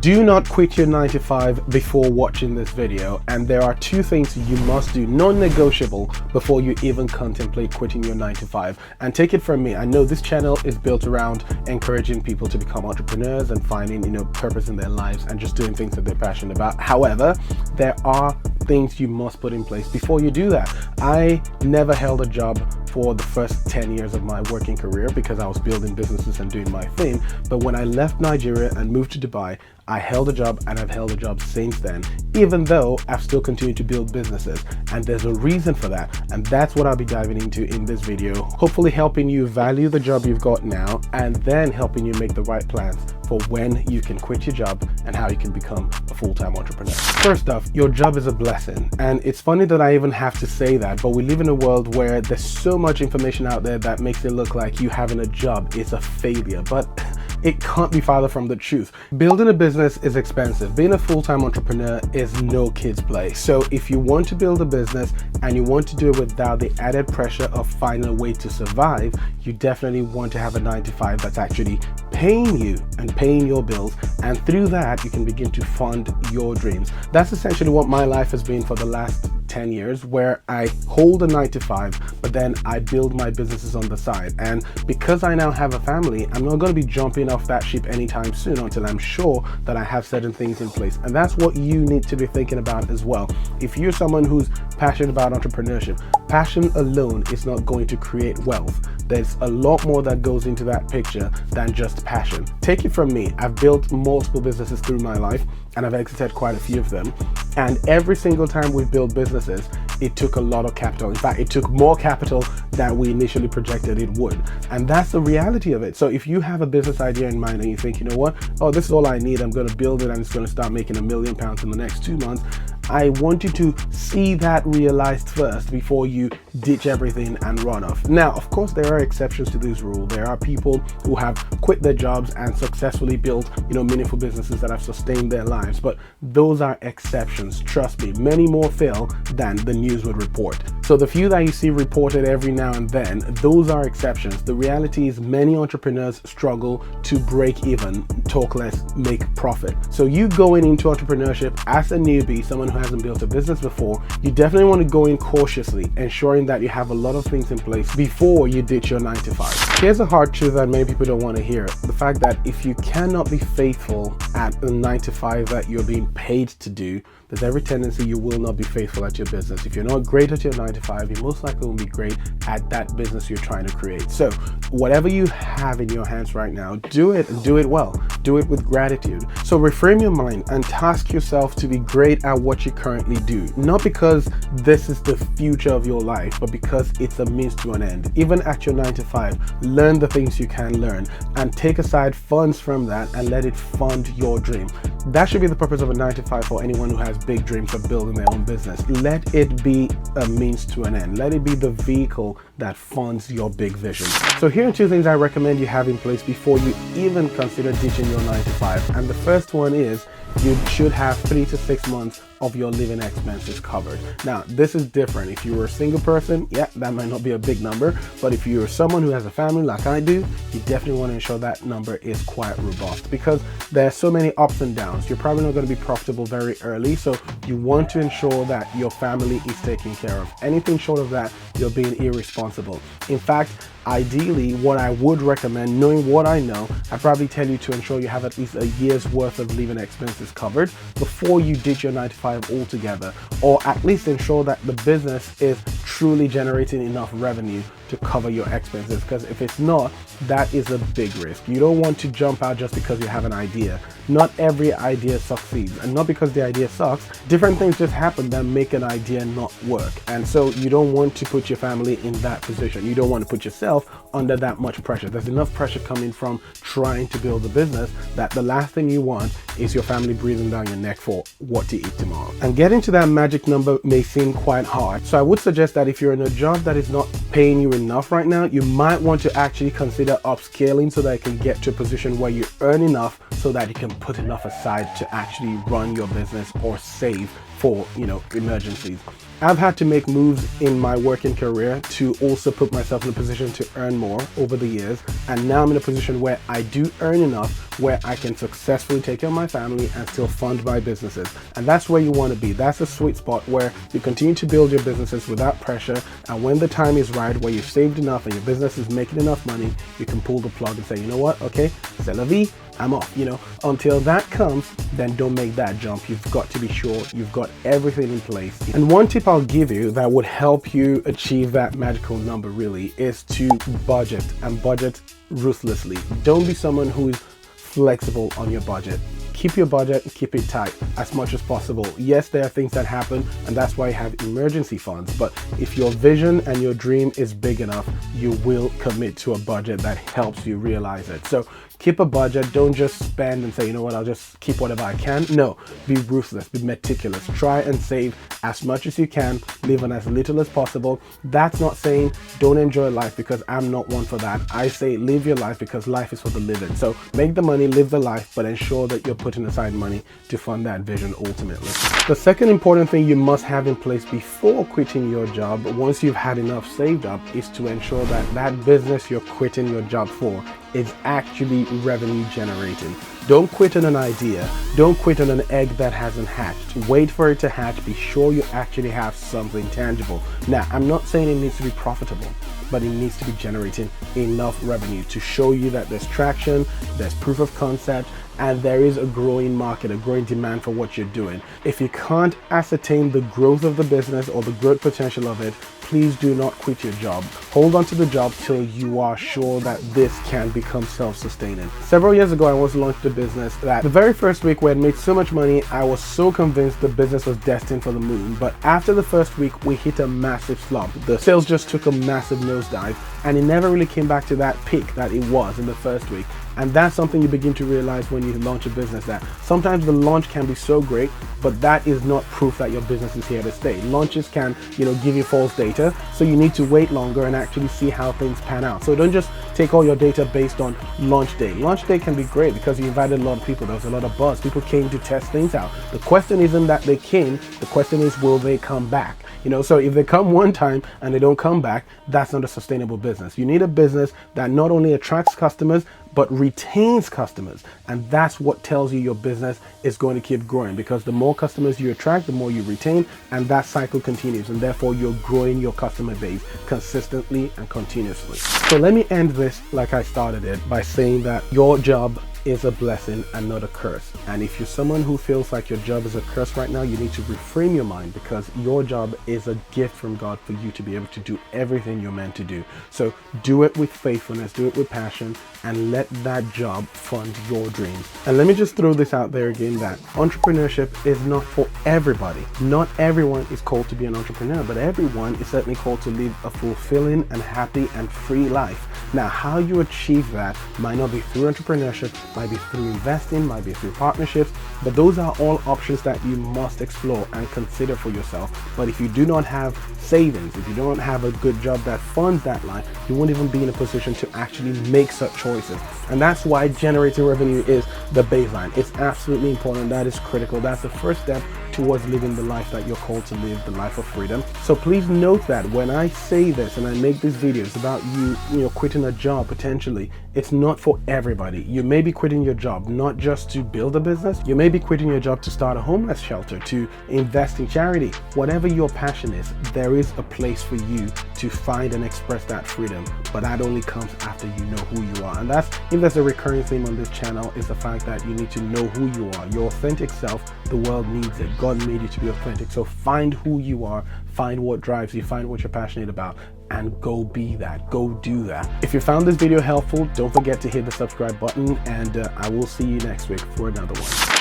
Do not quit your 9 to 5 before watching this video, and there are two things you must do, non-negotiable, before you even contemplate quitting your 9 to 5. And take it from me, I know this channel is built around encouraging people to become entrepreneurs and finding, purpose in their lives and just doing things that they're passionate about. However, there are things you must put in place before you do that. I never held a job for the first 10 years of my working career because I was building businesses and doing my thing. But when I left Nigeria and moved to Dubai, I held a job, and I've held a job since then, even though I've still continued to build businesses. And there's a reason for that. And that's what I'll be diving into in this video, hopefully helping you value the job you've got now, and then helping you make the right plans for when you can quit your job and how you can become a full-time entrepreneur. First off, your job is a blessing. And it's funny that I even have to say that, but we live in a world where there's so much information out there that makes it look like you having a job is a failure. But it can't be farther from the truth. Building a business is expensive. Being a full-time entrepreneur is no kid's play. So if you want to build a business and you want to do it without the added pressure of finding a way to survive, you definitely want to have a 9 to 5 that's actually paying you and paying your bills. And through that, you can begin to fund your dreams. That's essentially what my life has been for the last 10 years, where I hold a 9 to 5, but then I build my businesses on the side. And because I now have a family, I'm not going to be jumping off that ship anytime soon until I'm sure that I have certain things in place. And that's what you need to be thinking about as well. If you're someone who's passionate about entrepreneurship, passion alone is not going to create wealth. There's a lot more that goes into that picture than just passion. Take it from me, I've built multiple businesses through my life, and I've exited quite a few of them. And every single time we've built businesses, it took a lot of capital. In fact, it took more capital than we initially projected it would. And that's the reality of it. So if you have a business idea in mind and you think, you know what, oh, this is all I need, I'm going to build it and it's going to start making £1 million in the next 2 months, I want you to see that realized first before you ditch everything and run off. Now, of course, there are exceptions to this rule. There are people who have quit their jobs and successfully built, meaningful businesses that have sustained their lives. But those are exceptions. Trust me, many more fail than the news would report. So the few that you see reported every now and then, those are exceptions. The reality is many entrepreneurs struggle to break even, talk less, make profit. So you going into entrepreneurship as a newbie, someone who hasn't built a business before, you definitely want to go in cautiously, ensuring that you have a lot of things in place before you ditch your 9 to 5. Here's a hard truth that many people don't want to hear. The fact that if you cannot be faithful at the 9 to 5 that you're being paid to do, there's every tendency you will not be faithful at your business. If you're not great at your 9 to 5, you most likely won't be great at that business you're trying to create. So whatever you have in your hands right now, do it and do it well. Do it with gratitude. So reframe your mind and task yourself to be great at what you currently do. Not because this is the future of your life, but because it's a means to an end. Even at your 9 to 5, learn the things you can learn and take aside funds from that and let it fund your dream. That should be the purpose of a 9 to 5 for anyone who has big dreams of building their own business. Let it be a means to an end. Let it be the vehicle that funds your big vision. So here are 2 things I recommend you have in place before you even consider ditching your 9 to 5. And the first one is you should have 3 to 6 months of your living expenses covered. Now, this is different. If you were a single person, yeah, that might not be a big number, but if you're someone who has a family like I do, you definitely want to ensure that number is quite robust, because there are so many ups and downs. You're probably not going to be profitable very early, so you want to ensure that your family is taken care of. Anything short of that, you're being irresponsible. In fact, ideally, what I would recommend, knowing what I know, I'd probably tell you to ensure you have at least a year's worth of living expenses covered before you ditch your 9 to 5 altogether, or at least ensure that the business is truly generating enough revenue to cover your expenses, because if it's not, that is a big risk. You don't want to jump out just because you have an idea. Not every idea succeeds, and not because the idea sucks. Different things just happen that make an idea not work, and so you don't want to put your family in that position. You don't want to put yourself under that much pressure. There's enough pressure coming from trying to build a business that the last thing you want is your family breathing down your neck for what to eat tomorrow. And getting to that magic number may seem quite hard, so I would suggest that if you're in a job that is not paying you enough right now, you might want to actually consider upscaling so that you can get to a position where you earn enough so that you can put enough aside to actually run your business or save for, emergencies. I've had to make moves in my working career to also put myself in a position to earn more over the years, and now I'm in a position where I do earn enough where I can successfully take care of my family and still fund my businesses. And that's where you want to be. That's a sweet spot where you continue to build your businesses without pressure, and when the time is right, where you've saved enough and your business is making enough money, you can pull the plug and say, you know what, okay, c'est la vie, I'm off. Until that comes, then don't make that jump. You've got to be sure you've got everything in place. And one tip I'll give you that would help you achieve that magical number really is to budget, and budget ruthlessly. Don't be someone who's flexible on your budget. Keep your budget and keep it tight as much as possible. Yes, there are things that happen, and that's why you have emergency funds. But if your vision and your dream is big enough, you will commit to a budget that helps you realize it. So keep a budget. Don't just spend and say, you know what, I'll just keep whatever I can. No, be ruthless, be meticulous. Try and save as much as you can, live on as little as possible. That's not saying don't enjoy life, because I'm not one for that. I say live your life, because life is for the living. So make the money, live the life, but ensure that you're putting aside money to fund that vision ultimately. The second important thing you must have in place before quitting your job, once you've had enough saved up, is to ensure that that business you're quitting your job for is actually revenue generating. Don't quit on an idea. Don't quit on an egg that hasn't hatched. Wait for it to hatch. Be sure you actually have something tangible. Now, I'm not saying it needs to be profitable, but it needs to be generating enough revenue to show you that there's traction, there's proof of concept, and there is a growing market, a growing demand for what you're doing. If you can't ascertain the growth of the business or the growth potential of it, please do not quit your job. Hold on to the job till you are sure that this can become self-sustaining. Several years ago, I once launched a business that the very first week we had made so much money, I was so convinced the business was destined for the moon. But after the first week, we hit a massive slump. The sales just took a massive nosedive, and it never really came back to that peak that it was in the first week. And that's something you begin to realize when you launch a business, that sometimes the launch can be so great, but that is not proof that your business is here to stay. Launches can, give you false data, so you need to wait longer and actually see how things pan out. So don't just take all your data based on launch day. Launch day can be great because you invited a lot of people. There was a lot of buzz. People came to test things out. The question isn't that they came, the question is, will they come back? So if they come one time and they don't come back, that's not a sustainable business. You need a business that not only attracts customers, but retains customers. And that's what tells you your business is going to keep growing, because the more customers you attract, the more you retain, and that cycle continues. And therefore you're growing your customer base consistently and continuously. So let me end this like I started it, by saying that your job is a blessing and not a curse. And if you're someone who feels like your job is a curse right now, you need to reframe your mind, because your job is a gift from God for you to be able to do everything you're meant to do. So do it with faithfulness, do it with passion, and let that job fund your dreams. And let me just throw this out there again, that entrepreneurship is not for everybody. Not everyone is called to be an entrepreneur, but everyone is certainly called to live a fulfilling and happy and free life. Now, how you achieve that might not be through entrepreneurship, might be through investing, might be through partnerships, but those are all options that you must explore and consider for yourself. But if you do not have savings, if you don't have a good job that funds that line, you won't even be in a position to actually make such choices. And that's why generating revenue is the baseline. It's absolutely important. That is critical. That's the first step towards living the life that you're called to live, the life of freedom. So please note that when I say this and I make these videos about you quitting a job potentially, it's not for everybody. You may be quitting your job not just to build a business. You may be quitting your job to start a homeless shelter, to invest in charity. Whatever your passion is, there is a place for you to find and express that freedom. But that only comes after you know who you are. And if there's a recurring theme on this channel, is the fact that you need to know who you are. Your authentic self, the world needs it. God made you to be authentic. So find who you are, find what drives you, find what you're passionate about, and go be that, go do that. If you found this video helpful, don't forget to hit the subscribe button, and I will see you next week for another one.